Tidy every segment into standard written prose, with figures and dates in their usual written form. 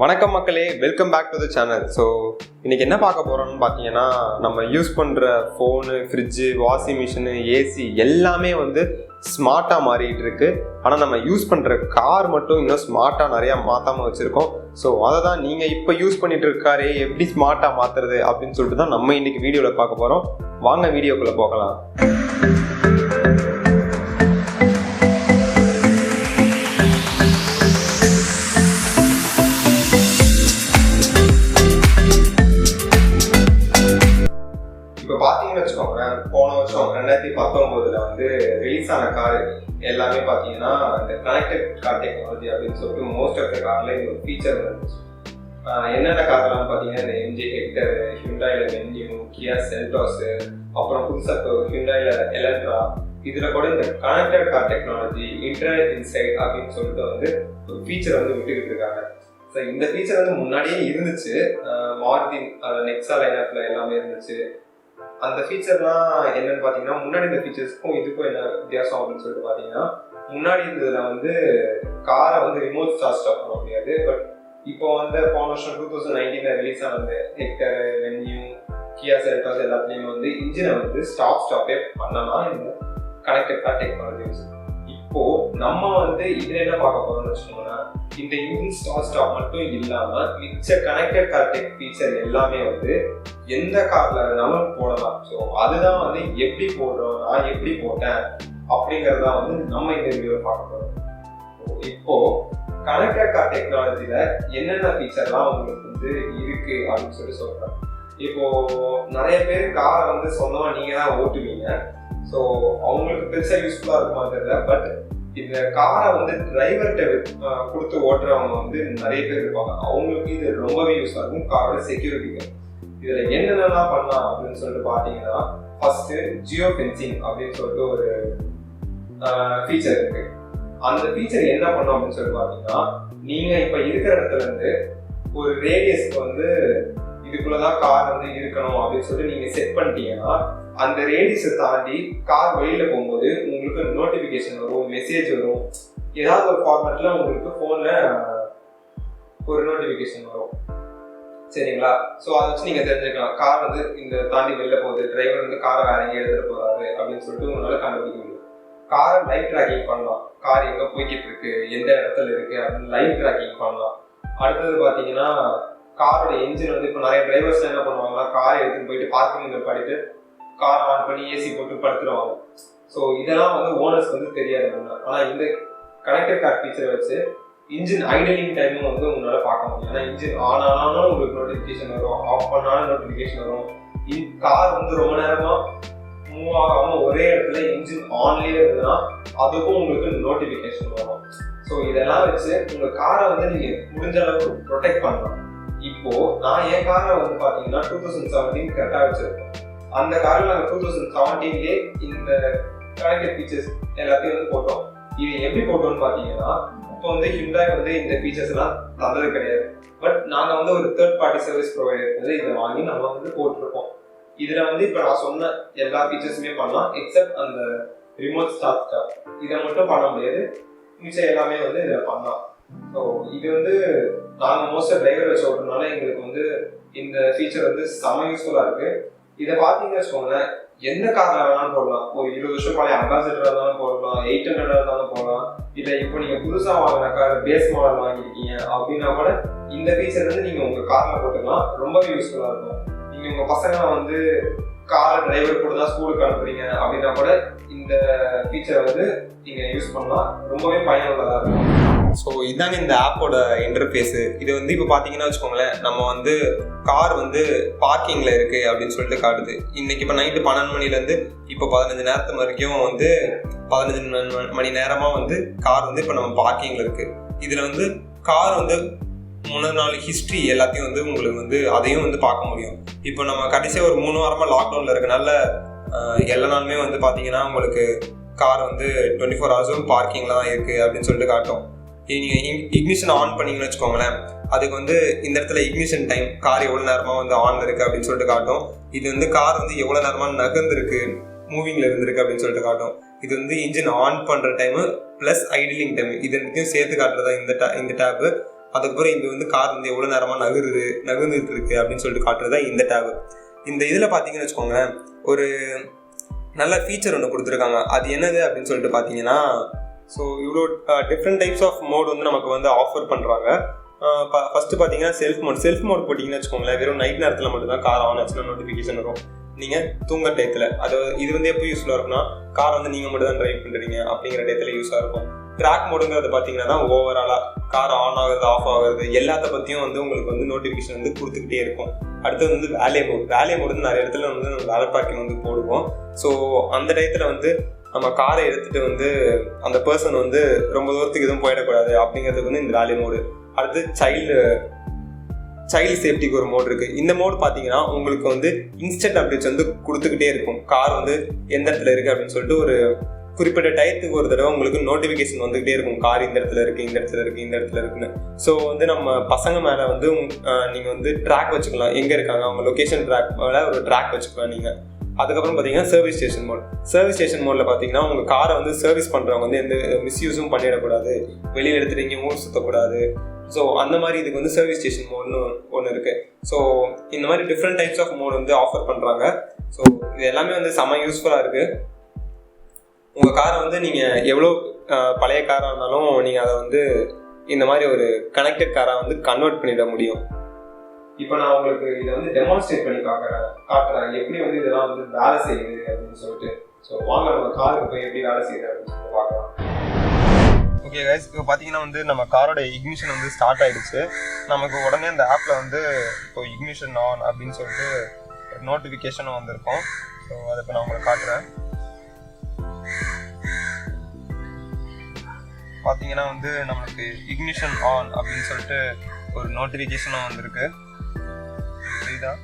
வணக்கம் மக்களே, welcome back to the channel. So இன்றைக்கி என்ன பார்க்க போகிறோம்னு பார்த்தீங்கன்னா, நம்ம யூஸ் பண்ணுற phone, fridge, washing machine, AC எல்லாமே வந்து ஸ்மார்ட்டாக மாறிட்டு இருக்கு. ஆனால் நம்ம யூஸ் பண்ணுற கார் மட்டும் இன்னும் ஸ்மார்ட்டாக நிறையா மாற்றாமல் வச்சுருக்கோம். ஸோ அதை தான் நீங்கள் இப்போ யூஸ் பண்ணிட்டு இருக்காரே எப்படி ஸ்மார்ட்டாக மாற்றுறது அப்படின்னு சொல்லிட்டு தான் நம்ம இன்றைக்கி வீடியோவில் பார்க்க போகிறோம். வாங்க வீடியோக்குள்ளே போகலாம். பார்த்தீங்கன்னு வச்சுக்கோங்க, போன வருஷம் 2019 வந்து ரிலீஸ் ஆன கார் எல்லாமே பார்த்தீங்கன்னா இந்த கனெக்டட் கார் டெக்னாலஜி அப்படின்னு சொல்லிட்டு மோஸ்ட் ஆஃப் த கார்ல இந்த ஒரு ஃபீச்சர் இருந்துச்சு. என்னென்ன கார்லாம் பார்த்தீங்கன்னா இந்த MG ஹெக்டர், ஹியூண்டாயில வென்யூ, கியா செல்டாஸ், அப்புறம் புதுசாக ஹியூண்டாயில எலன்ட்ரா, இதில் கூட இந்த connected car technology internet inside அப்படின்னு சொல்லிட்டு வந்து ஒரு ஃபீச்சர் வந்து விட்டுக்கிட்டு இருக்காங்க. ஸோ இந்த ஃபீச்சர் வந்து முன்னாடியே இருந்துச்சு, மாருதி நெக்ஸா லைனப்ல எல்லாமே இருந்துச்சு. அந்த ஃபீச்சர்லாம் என்னன்னு பார்த்தீங்கன்னா, முன்னாடி இந்த ஃபீச்சர்ஸ்க்கும் இதுக்கும் என்ன வித்தியாசம் அப்படின்னு சொல்லிட்டு பார்த்தீங்கன்னா, முன்னாடி இருந்ததுல வந்து காரை வந்து ரிமோட் ஸ்டாப் பண்ண முடியாது. பட் இப்போ வந்து போன வருஷம் 2019 ரிலீஸ் ஆன அந்த ஹெக்டர், வென்யூ, கியா செல்டாஸ் எல்லாத்துலேயுமே வந்து இன்ஜினை வந்து ஸ்டாப்பே பண்ணலாம் இந்த கனெக்டட் கார் டெக்னாலஜி. இப்போ நம்ம வந்து இதில் என்ன பார்க்க போறோம்னு வச்சுக்கோங்கன்னா, இந்த இன்ஜின் ஸ்டாப் மட்டும் இல்லாம மிச்ச கனெக்டட் கார் டெக் ஃபீச்சர் எல்லாமே வந்து எந்த கார்ல வேணாலும் போடலாம். ஸோ அதுதான் வந்து எப்படி போடுறோம், நான் எப்படி போட்டேன் அப்படிங்கறத வந்து நம்ம இந்த வீடியோவில் பார்க்க போறோம். இப்போ கனெக்டட் கார் டெக்னாலஜில என்னென்ன ஃபீச்சர்லாம் உங்களுக்கு வந்து இருக்கு அப்படின்னு சொல்றேன். இப்போ நிறைய பேர் காரை வந்து சொந்தமா நீங்க தான் ஓட்டுவீங்க. ஸோ அவங்களுக்கு பெருசாக யூஸ்ஃபுல்லாக இருக்குமான்னு தெரியல. பட் இந்த காரை வந்து டிரைவர்கிட்ட கொடுத்து ஓட்டுறவங்க வந்து நிறைய பேர் இருப்பாங்க. அவங்களுக்கு இது ரொம்பவே யூஸ்ஃபுல்லாக இருக்கும். காரோட செக்யூரிட்டிக்கு இதில் என்னென்னலாம் பண்ணலாம் அப்படின்னு சொல்லிட்டு பார்த்தீங்கன்னா, ஃபர்ஸ்ட் ஜியோ ஃபென்சிங் அப்படின்னு சொல்லிட்டு ஒரு ஃபீச்சர் இருக்கு. அந்த ஃபீச்சர் என்ன பண்ணும் அப்படின்னு சொல்லிட்டு பார்த்தீங்கன்னா, நீங்கள் இப்போ இருக்கிற இடத்துல இருந்து ஒரு ரேடியஸ்க்கு வந்து இதுக்குள்ளதான் கார் வந்து இருக்கணும் அப்படின்னு சொல்லிட்டு நீங்க செட் பண்ணிட்டீங்கன்னா, அந்த ரேடியஸை தாண்டி கார் வெளியில போகும்போது உங்களுக்கு நோட்டிபிகேஷன் வரும், மெசேஜ் வரும், ஏதாவது ஒரு ஃபார்மேட்ல உங்களுக்கு போன்ல ஒரு நோட்டிபிகேஷன் வரும். சரிங்களா? ஸோ அதை வச்சு நீங்க தெரிஞ்சுக்கலாம் கார் வந்து இந்த தாண்டி வெளில போகுது, டிரைவர் வந்து காரை வேற எங்கே எடுத்துட்டு போறாரு அப்படின்னு சொல்லிட்டு உங்களால கண்டுபிடிக்க முடியும். காரை லைவ் ட்ராக்கிங் பண்ணலாம். கார் எங்க போய்கிட்டு இருக்கு, எந்த இடத்துல இருக்கு அப்படின்னு லைவ் ட்ராக்கிங் பண்ணலாம். அடுத்தது பாத்தீங்கன்னா, காரோட என்ஜின் வந்து இப்போ நிறைய டிரைவர்ஸ் என்ன பண்ணுவாங்கன்னா, காரை எடுத்துட்டு போயிட்டு பார்க்கிங்ல படிட்டு காரை ஆன் பண்ணி ஏசி போட்டு படுத்துருவாங்க. ஸோ இதெல்லாம் வந்து ஓனர்ஸ்க்கு வந்து தெரியாது. ஆனால் இந்த கனெக்டட் கார் ஃபீச்சரை வச்சு இன்ஜின் ஐடலிங் டைமும் வந்து உங்களால் பார்க்க முடியும். ஏன்னா இன்ஜின் ஆன் ஆனாலும் உங்களுக்கு நோட்டிஃபிகேஷன் வரும், ஆஃப் பண்ணாலும் நோட்டிஃபிகேஷன் வரும். கார் வந்து ரொம்ப நேரமா மூவ் ஆகாமல் ஒரே இடத்துல இன்ஜின் ஆன்லேயே இருந்ததுன்னா அதுக்கும் உங்களுக்கு நோட்டிஃபிகேஷன் வரும். ஸோ இதெல்லாம் வச்சு உங்கள் காரை வந்து நீங்கள் முடிஞ்ச அளவுக்கு ப்ரொடெக்ட் பண்ணலாம். இப்போ நான் என் காரை வந்து பாத்தீங்கன்னா 2017 கரெக்டா வச்சிருக்கோம். அந்த காரில் நாங்கள் 2017 இந்த கனெக்டட் ஃபீச்சர்ஸ் எல்லாத்தையும் வந்து போட்டோம். இது எப்படி போட்டோம்னு பாத்தீங்கன்னா, இப்போ வந்து ஹிண்டாய் வந்து இந்த ஃபீச்சர்ஸ் எல்லாம் தந்தது கிடையாது. பட் நாங்க வந்து ஒரு தேர்ட் பார்ட்டி சர்வீஸ் ப்ரொவைடர் வந்து இதை வாங்கி நம்ம வந்து போட்டிருக்கோம். இதுல வந்து இப்போ நான் சொன்ன எல்லா ஃபீச்சர்ஸுமே பண்ணலாம், எக்ஸப்ட் அந்த ரிமோட் ஸ்டாப் இதை மட்டும் பண்ண முடியாது. மிச்சம் எல்லாமே வந்து இதில் பண்ணலாம். ஸோ இது வந்து நாங்கள் மோஸ்ட்டாக டிரைவர் வச்சு ஓட்டுறதுனால எங்களுக்கு வந்து இந்த ஃபீச்சர் வந்து செம யூஸ்ஃபுல்லாக இருக்கு. இதை பார்த்தீங்கன்னு வச்சுக்கோங்களேன், எந்த காரில் வேணாலும் போடலாம். ஒரு 20 வருஷம் பழைய அம்பாசிடராக இருந்தாலும் போடலாம், 800 இருந்தாலும் போடலாம். இல்லை இப்போ நீங்கள் புதுசாக வாங்கின கார் பேஸ் மாடல் வாங்கியிருக்கீங்க அப்படின்னா கூட இந்த ஃபீச்சர் வந்து நீங்கள் உங்கள் காரில் போட்டுக்கலாம். ரொம்பவே யூஸ்ஃபுல்லாக இருக்கும். நீங்கள் உங்கள் பசங்களை வந்து கார் டிரைவர் கூட தான் ஸ்கூலுக்கு அனுப்புறீங்க அப்படின்னா கூட இந்த ஃபீச்சரை வந்து நீங்கள் யூஸ் பண்ணலாம். ரொம்பவே பயனுள்ளதாக இருக்கும். ஸோ இதாங்க இந்த ஆப்போட இன்டர்ஃபேஸு. இது வந்து இப்போ பார்த்தீங்கன்னா வச்சுக்கோங்களேன், நம்ம வந்து கார் வந்து பார்க்கிங்கில் இருக்குது அப்படின்னு சொல்லிட்டு காட்டுது. இன்றைக்கி இப்போ நைட்டு 12 மணிலேருந்து இப்போ 15 நேரத்து வரைக்கும் வந்து 15 மணி நேரமாக வந்து கார் வந்து இப்போ நம்ம பார்க்கிங்கில் இருக்குது. இதில் வந்து கார் வந்து முன்னாடி நாள் ஹிஸ்ட்ரி எல்லாத்தையும் வந்து உங்களுக்கு வந்து அதையும் வந்து பார்க்க முடியும். இப்போ நம்ம கடைசியாக ஒரு 3 வாரமாக லாக்டவுனில் இருக்கனால எல்லா நாளுமே வந்து பார்த்தீங்கன்னா உங்களுக்கு கார் வந்து 24 ஹவர்ஸும் பார்க்கிங்கில் தான் இருக்குது அப்படின்னு சொல்லிட்டு காட்டும். நீங்கள் இக்னிஷன் ஆன் பண்ணிங்கன்னு வச்சுக்கோங்களேன், அதுக்கு வந்து இந்த இடத்துல இக்னிஷன் டைம் கார் எவ்வளோ நேரமாக வந்து ஆன் இருக்குது அப்படின்னு சொல்லிட்டு காட்டும். இது வந்து கார் வந்து எவ்வளோ நேரமாக நகர்ந்துருக்கு, மூவிங்கில் இருந்திருக்கு அப்படின்னு சொல்லிட்டு காட்டும். இது வந்து இன்ஜின் ஆன் பண்ணுற டைமு ப்ளஸ் ஐடிலிங் டைம் இது ரெண்டுத்தையும் சேர்த்து காட்டுறதா இந்த டேப்பு. அதுக்கப்புறம் இது வந்து கார் வந்து எவ்வளோ நேரமாக நகர்ந்துட்டு இருக்கு அப்படின்னு சொல்லிட்டு காட்டுறது தான் இந்த டேபு. இந்த இதில் பார்த்தீங்கன்னு வச்சுக்கோங்க, ஒரு நல்ல ஃபீச்சர் ஒன்று கொடுத்துருக்காங்க. அது என்னது அப்படின்னு சொல்லிட்டு பார்த்தீங்கன்னா, ஸோ இவ்வளோ டிஃப்ரெண்ட் டைப்ஸ் ஆஃப் மோட் வந்து நமக்கு வந்து ஆஃபர் பண்ணுறாங்க. ஃபஸ்ட்டு பார்த்தீங்கன்னா செல்ஃப் மோட் போட்டிங்கன்னு வச்சுக்கோங்களேன், வெறும் நைட் நேரத்தில் மட்டும்தான் கார் ஆன் ஆச்சுன்னா நோட்டிஃபிகேஷன் வரும். நீங்கள் தூங்குற டயத்தில் இது வந்து எப்போ யூஸ்ஃபுல்லாக இருக்குன்னா, கார் வந்து நீங்கள் மட்டும் தான் ட்ரைவ் பண்ணுறீங்க அப்படிங்கிற டயத்தில் யூஸாக இருக்கும். ட்ராக் மோடுங்கிறது பார்த்தீங்கன்னா தான் ஓவராலாக கார் ஆன் ஆகுது ஆஃப் ஆகுது எல்லாத்த பற்றியும் வந்து உங்களுக்கு வந்து நோட்டிஃபிகேஷன் வந்து கொடுத்துக்கிட்டே இருக்கும். அடுத்தது வந்து வேலே மோடு வந்து நிறைய இடத்துல வந்து நம்ம வேலை பார்க்கிங் வந்து போடுவோம். ஸோ அந்த டயத்தில் வந்து நம்ம காரை எடுத்துகிட்டு வந்து அந்த பர்சன் வந்து ரொம்ப தூரத்துக்கு எதுவும் போயிடக்கூடாது அப்படிங்கிறதுக்கு வந்து இந்த வேலே மோடு. அடுத்து சைல்டு சேஃப்டிக்கு ஒரு மோட் இருக்குது. இந்த மோடு பார்த்தீங்கன்னா உங்களுக்கு வந்து இன்ஸ்டன்ட் அப்டேட்ஸ் வந்து கொடுத்துக்கிட்டே இருக்கும். கார் வந்து எந்த இடத்துல இருக்குது அப்படின்னு சொல்லிட்டு ஒரு குறிப்பிட்ட டயத்துக்கு ஒரு தடவை உங்களுக்கு நோட்டிஃபிகேஷன் வந்துகிட்டே இருக்கும். கார் இந்த இடத்துல இருக்குது, இந்த இடத்துல இருக்குது, இந்த இடத்துல இருக்குன்னு. ஸோ வந்து நம்ம பசங்க மேலே வந்து நீங்கள் வந்து ட்ராக் வச்சுக்கலாம், எங்கே இருக்காங்க அவங்க லொக்கேஷன் ட்ராக் மேலே ஒரு ட்ராக் வச்சுக்கலாம் நீங்கள். அதுக்கப்புறம் பார்த்தீங்கன்னா சர்வீஸ் ஸ்டேஷன் மோடில் பார்த்தீங்கன்னா உங்கள் காரை வந்து சர்வீஸ் பண்ணுறவங்க வந்து எந்த மிஸ்யூஸும் பண்ணிடக்கூடாது, வெளியில் எடுத்துகிட்டு இங்கே ஊர் சுற்றக்கூடாது. ஸோ அந்த மாதிரி இதுக்கு வந்து சர்வீஸ் ஸ்டேஷன் மோட்னு ஒன்று இருக்குது. ஸோ இந்த மாதிரி டிஃப்ரெண்ட் டைப்ஸ் ஆஃப் மோட் வந்து ஆஃபர் பண்ணுறாங்க. ஸோ இது எல்லாமே வந்து செம்ம யூஸ்ஃபுல்லாக இருக்குது. உங்கள் காரை வந்து நீங்கள் எவ்வளோ பழைய காராக இருந்தாலும் நீங்கள் அதை வந்து இந்த மாதிரி ஒரு கனெக்டட் காராக வந்து கன்வெர்ட் பண்ணிட முடியும். இப்போ நான் உங்களுக்கு இதை வந்து டெமான்ஸ்ட்ரேட் பண்ணி காட்டுறேன் எப்படி வந்து இதெல்லாம் வந்து வேலை செய்யுது அப்படின்னு சொல்லிட்டு. ஸோ வாங்க நம்ம காருக்கு போய் எப்படி வேலை செய்யுது அப்படின்னு சொல்லிட்டு பார்க்கலாம். ஓகே கைஸ், இப்போ பார்த்தீங்கன்னா வந்து நம்ம காரோட இக்னிஷன் வந்து ஸ்டார்ட் ஆகிடுச்சு. நமக்கு உடனே அந்த ஆப்பில் வந்து இப்போ இக்னிஷன் ஆன் அப்படின்னு சொல்லிட்டு ஒரு நோட்டிஃபிகேஷனும் வந்திருக்கும். ஸோ அதை இப்போ நான் உங்களுக்கு காட்டுறேன். பார்த்தீங்கன்னா வந்து நம்மளுக்கு இக்னிஷன் ஆன் அப்படின்னு சொல்லிட்டு ஒரு நோட்டிஃபிகேஷனும் வந்திருக்கு. இதுதான்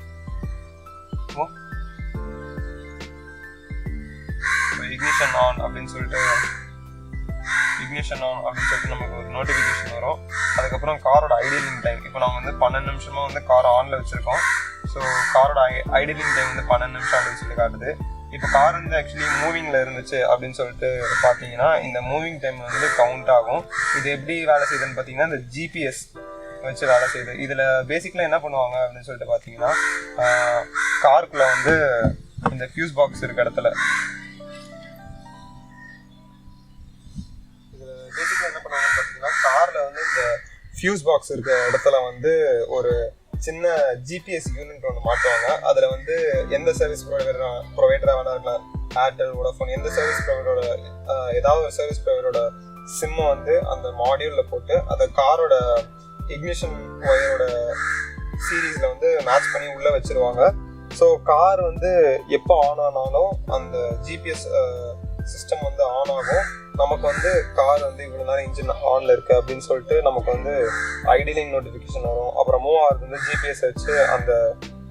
இக்னிஷன் ஆன் அப்படின்னு சொல்லிட்டு நமக்கு ஒரு நோட்டிஃபிகேஷன் வரும். அதுக்கப்புறம் காரோட ஐடியலிங் டைம் இப்போ நம்ம வந்து 12 நிமிஷமாக வந்து கார் ஆனில் வச்சுருக்கோம். ஸோ காரோட ஐடியலிங் டைம் வந்து 12 நிமிஷம் அப்படின்னு சொல்லி காட்டுது. இப்போ கார் வந்து ஆக்சுவலி மூவிங்கில் இருந்துச்சு அப்படின்னு சொல்லிட்டு பார்த்தீங்கன்னா இந்த மூவிங் டைம் வந்து கவுண்ட் ஆகும். இது எப்படி வேலை செய்யுதுன்னு பார்த்தீங்கன்னா இந்த ஜிபிஎஸ் வச்சு வேலை செய்யுது. இதில் பேசிக்கலாக என்ன பண்ணுவாங்க அப்படின்னு சொல்லிட்டு பார்த்தீங்கன்னா, காருக்குள்ளே வந்து இந்த ஃபியூஸ் பாக்ஸ் இருக்க இடத்துல பேசிக்கலாக என்ன பண்ணுவாங்கன்னு பார்த்தீங்கன்னா, காரில் வந்து இந்த ஃபியூஸ் பாக்ஸ் இருக்க இடத்துல வந்து ஒரு சின்ன ஜிபிஎஸ் யூனிட் ஒன்று மாட்டுவாங்க. அதில் வந்து எந்த சர்வீஸ் ப்ரொவைடராக வேணா இருக்கலாம், ஏர்டெல், வோடாஃபோன், எந்த சர்வீஸ் ப்ரொவைடரோட ஏதாவது ஒரு சர்வீஸ் ப்ரொவைடரோட சிம்மை வந்து அந்த மாடியூலில் போட்டு அதை காரோட இக்னிஷன் ஒயரோட சீரீஸில் வந்து மேட்ச் பண்ணி உள்ளே வச்சுருவாங்க. ஸோ கார் வந்து எப்போ ஆன் ஆனாலும் அந்த ஜிபிஎஸ் சிஸ்டம் வந்து ஆன் ஆகும். நமக்கு வந்து கார் வந்து இவ்வளோ நேரம் இன்ஜின் ஆனில் இருக்குது அப்படின்னு சொல்லிட்டு நமக்கு வந்து ஐடியலிங் நோட்டிஃபிகேஷன் வரும். அப்புறம் மூவ் ஆகிறது வந்து ஜிபிஎஸ் வச்சு அந்த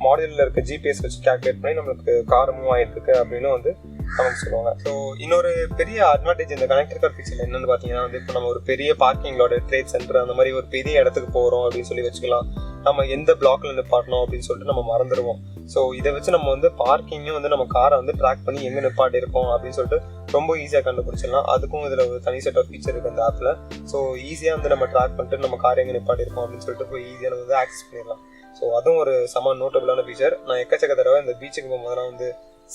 மாடியூலில் இருக்க ஜிபிஎஸ் வச்சு கேல்குலேட் பண்ணி நம்மளுக்கு கார் மூவ் ஆகிட்டு இருக்கு அப்படின்னு வந்து நமக்கு சொல்லுவாங்க. ஸோ இன்னொரு பெரிய அட்வான்டேஜ் இந்த கனெக்டட் கார் ஃபீச்சர் என்னென்னு பார்த்தீங்கன்னா வந்து இப்போ நம்ம ஒரு பெரிய பார்க்கிங்களோட ட்ரேட் சென்டர் அந்த மாதிரி ஒரு பெரிய இடத்துக்கு போகிறோம் அப்படின்னு சொல்லி வச்சுக்கலாம். நம்ம எந்த பிளாக்ல நிப்பாட்டணும் அப்படின்னு சொல்லிட்டு நம்ம மறந்துடுவோம். ஸோ இதை வச்சு நம்ம வந்து பார்க்கிங்கும் வந்து நம்ம காரை வந்து ட்ராக் பண்ணி எங்கே நிப்பாட்டி இருக்கோம் அப்படின்னு சொல்லிட்டு ரொம்ப ஈஸியாக கண்டுபிடிச்சிடலாம். அதுக்கும் இதில் ஒரு தனி செட் ஆஃப் ஃபீச்சர் இருக்குது அந்த ஆப்பில். ஸோ ஈஸியாக வந்து நம்ம ட்ராக் பண்ணிட்டு நம்ம கார் எங்கே நிப்பாட்டி இருக்கோம் அப்படின்னு சொல்லிட்டு போய் ஈஸியாக வந்து ஆக்சஸ் பண்ணிடலாம். ஸோ அதுவும் ஒரு செம நோட்டபுளான ஃபீச்சர். நான் எக்கச்சக்க தடவை இந்த பீச்சுக்கு போகும்போதெல்லாம் வந்து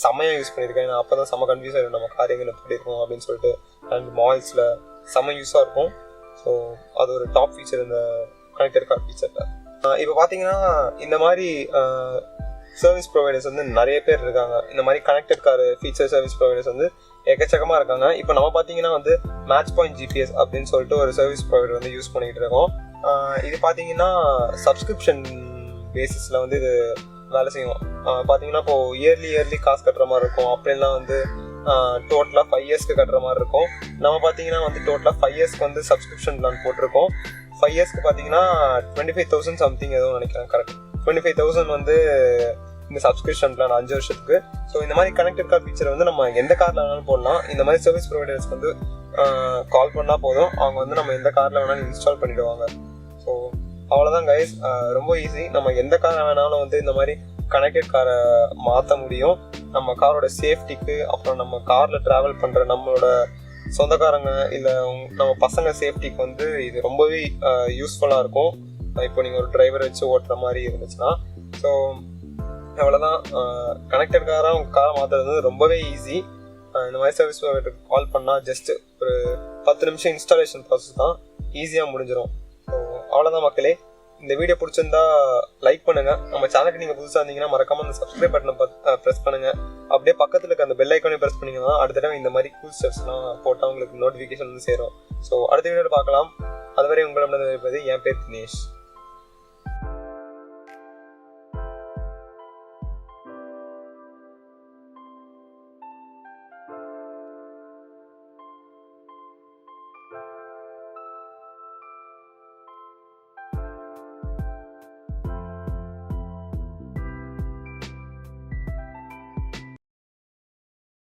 செம்மையாக யூஸ் பண்ணியிருக்கேன். ஏன்னா அப்போ தான் செம்ம கன்ஃபியூஸ் ஆகிடும் நம்ம கார் எங்கே நிப்பாட்டி இருக்கோம் அப்படின்னு சொல்லிட்டு. அண்ட் மால்ஸில் செம்ம யூஸாக இருக்கும். ஸோ அது ஒரு டாப் ஃபீச்சர் இந்த கனெக்டட் கார் ஃபீச்சரில். இப்போ பார்த்தீங்கன்னா இந்த மாதிரி சர்வீஸ் ப்ரொவைடர்ஸ் வந்து நிறைய பேர் இருக்காங்க. இந்த மாதிரி connected car feature service providers வந்து எக்கச்சக்கமாக இருக்காங்க. இப்போ நம்ம பார்த்தீங்கன்னா வந்து மேட்ச் பாயிண்ட் ஜிபிஎஸ் அப்படின்னு சொல்லிட்டு ஒரு சர்வீஸ் ப்ரொவைடர் வந்து யூஸ் பண்ணிகிட்டு இருக்கோம். இது பார்த்தீங்கன்னா சப்ஸ்கிரிப்ஷன் பேசிஸில் வந்து இது வேலை செய்யும். பார்த்தீங்கன்னா இப்போது இயர்லி காசு கட்டுற மாதிரி இருக்கும். அப்படின்லாம் வந்து டோட்டலாக 5 இயர்ஸ்க்கு கட்டுற மாதிரி இருக்கும். நம்ம பார்த்தீங்கன்னா வந்து டோட்டலாக 5 இயர்ஸ்க்கு வந்து சப்ஸ்கிரிப்ஷன் பிளான் போட்டிருக்கோம். 5 இயர்ஸ்க்கு பார்த்தீங்கன்னா 25,000 சம்திங் எதுவும் நினைக்கிறேன். கரெக்ட் 25,000 வந்து இந்த சப்ஸ்கிரிப்ஷன் பிளான் 5 வருஷத்துக்கு. ஸோ இந்த மாதிரி கனெக்டட் கார் ஃபீச்சர் வந்து நம்ம எந்த காரில் வேணாலும் போடலாம். இந்த மாதிரி சர்வீஸ் ப்ரொவைடர்ஸ்க்கு வந்து கால் பண்ணால் போதும், அவங்க வந்து நம்ம எந்த காரில் வேணாலும் இன்ஸ்டால் பண்ணிவிடுவாங்க. ஸோ அவ்வளோதான் கைஸ், ரொம்ப ஈஸி. நம்ம எந்த காரை வேணாலும் வந்து இந்த மாதிரி கனெக்டட் காரை மாற்ற முடியும். நம்ம காரோட சேஃப்டிக்கு, அப்புறம் நம்ம காரில் ட்ராவல் பண்ணுற நம்மளோட சொந்தக்காரங்க இல்லை நம்ம பசங்க சேஃப்டிக்கு வந்து இது ரொம்பவே யூஸ்ஃபுல்லாக இருக்கும். இப்போ நீங்கள் ஒரு டிரைவர் வச்சு ஓட்டுற மாதிரி இருந்துச்சுன்னா. ஸோ அவ்வளோதான். கனெக்டட் காராக உங்கள் காரை மாற்றுறது வந்து ரொம்பவே ஈஸி. இந்த மாதிரி சர்வீஸ் ப்ரொவைடருக்கு கால் பண்ணால் ஜஸ்ட்டு ஒரு 10 நிமிஷம் இன்ஸ்டாலேஷன் ப்ராசஸ் தான், ஈஸியாக முடிஞ்சிடும். ஸோ அவ்வளோதான் மக்களே. இந்த வீடியோ பிடிச்சிருந்தா லைக் பண்ணுங்கள். நம்ம சேனலுக்கு நீங்கள் புதுசாக இருந்தீங்கன்னா மறக்காமல் அந்த சப்ஸ்கிரைப் பட்டனை ப்ரெஸ் பண்ணுங்கள். அப்படியே பக்கத்தில் இருக்க அந்த பெல் ஐக்கானே ப்ரெஸ் பண்ணிங்கன்னா அடுத்த டைம் இந்த மாதிரி கூல் ஸ்டெப்ஸ்லாம் போட்டால் உங்களுக்கு நோட்டிஃபிகேஷன் வந்து சேரும். ஸோ அடுத்த வீடியோவில் பார்க்கலாம். அதுவரை உங்களிடம் இருப்பது என் பேர் தினேஷ்.